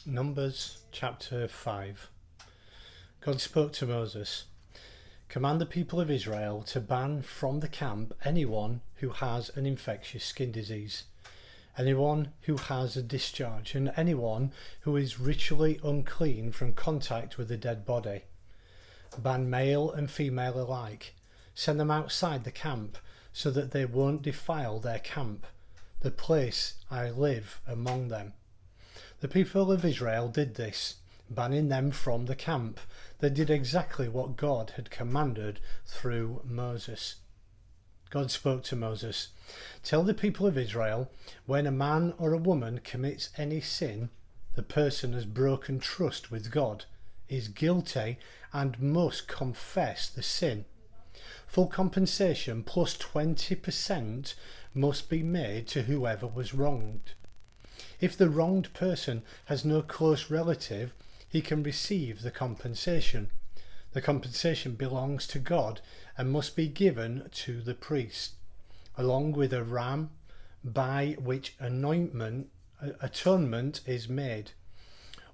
Numbers chapter 5. God spoke to Moses. Command the people of Israel to ban from the camp anyone who has an infectious skin disease, anyone who has a discharge, and anyone who is ritually unclean from contact with a dead body. Ban male and female alike. Send them outside the camp so that they won't defile their camp, the place I live among them. The people of Israel did this, banning them from the camp. They did exactly what God had commanded through Moses. God spoke to Moses, "Tell the people of Israel, when a man or a woman commits any sin, the person has broken trust with God, is guilty, and must confess the sin. Full compensation plus 20% must be made to whoever was wronged. If the wronged person has no close relative, he can receive the compensation. The compensation belongs to God and must be given to the priest, along with a ram by which atonement is made.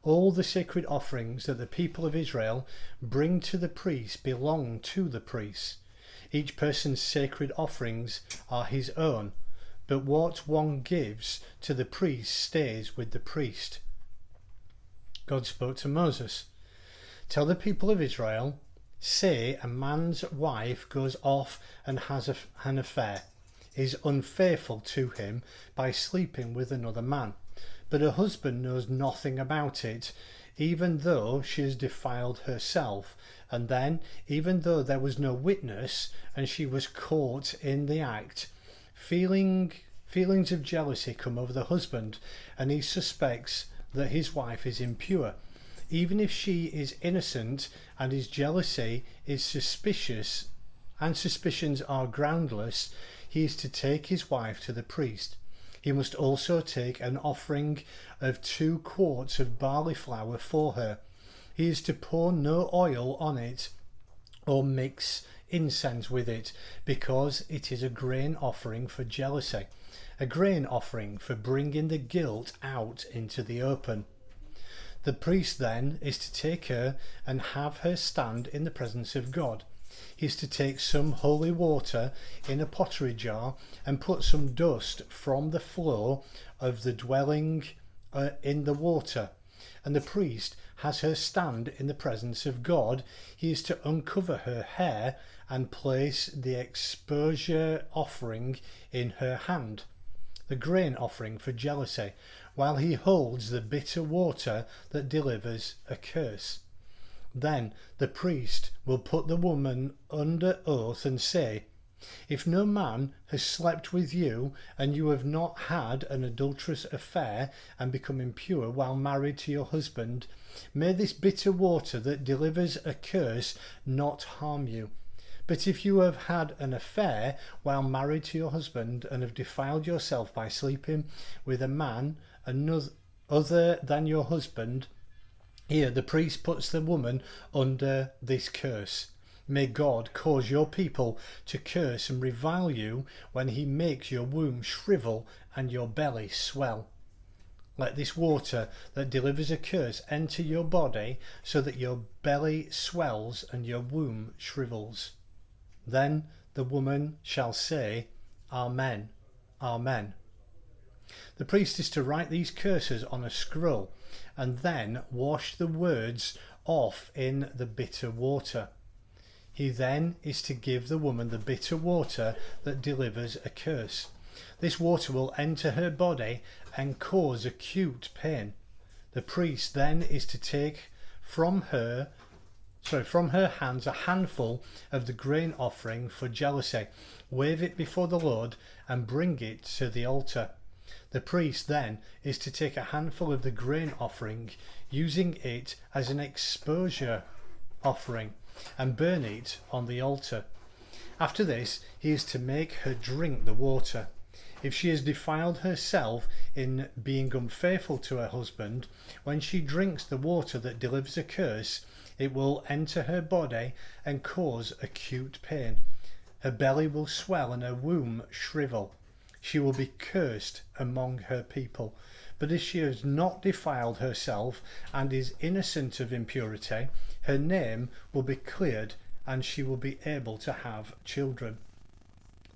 All the sacred offerings that the people of Israel bring to the priest belong to the priest. Each person's sacred offerings are his own, but what one gives to the priest stays with the priest." God spoke to Moses. "Tell the people of Israel, say a man's wife goes off and has an affair, is unfaithful to him by sleeping with another man, but her husband knows nothing about it, even though she has defiled herself, and then, even though there was no witness and she was caught in the act, feelings of jealousy come over the husband, and he suspects that his wife is impure. Even if she is innocent and his jealousy is suspicious and suspicions are groundless, he is to take his wife to the priest. He must also take an offering of 2 quarts of barley flour for her. He is to pour no oil on it or mix incense with it, because it is a grain offering for jealousy, a grain offering for bringing the guilt out into the open. The priest then is to take her and have her stand in the presence of God. He is to take some holy water in a pottery jar and put some dust from the floor of the dwelling in the water, and the priest has her stand in the presence of God. He is to uncover her hair and place the exposure offering in her hand, the grain offering for jealousy, while he holds the bitter water that delivers a curse. Then the priest will put the woman under oath and say, 'If no man has slept with you, and you have not had an adulterous affair and become impure while married to your husband, may this bitter water that delivers a curse not harm you. But if you have had an affair while married to your husband and have defiled yourself by sleeping with a man other than your husband,' here the priest puts the woman under this curse. May God cause your people to curse and revile you when he makes your womb shrivel and your belly swell. Let this water that delivers a curse enter your body so that your belly swells and your womb shrivels. Then the woman shall say, 'Amen, Amen.' The priest is to write these curses on a scroll and then wash the words off in the bitter water. He then is to give the woman the bitter water that delivers a curse. This water will enter her body and cause acute pain. The priest then is to take from her hands a handful of the grain offering for jealousy, wave it before the Lord, and bring it to the altar. The priest then is to take a handful of the grain offering, using it as an exposure offering, and burn it on the altar. After this, he is to make her drink the water. If she has defiled herself in being unfaithful to her husband, when she drinks the water that delivers a curse, it will enter her body and cause acute pain. Her belly will swell and her womb shrivel. She will be cursed among her people. But if she has not defiled herself and is innocent of impurity, her name will be cleared and she will be able to have children.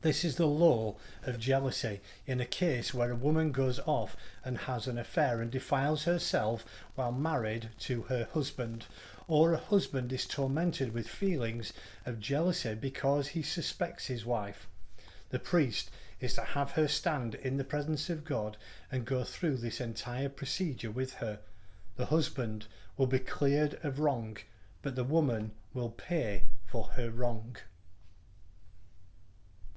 This is the law of jealousy in a case where a woman goes off and has an affair and defiles herself while married to her husband, or a husband is tormented with feelings of jealousy because he suspects his wife. The priest is to have her stand in the presence of God and go through this entire procedure with her. The husband will be cleared of wrong, but the woman will pay for her wrong.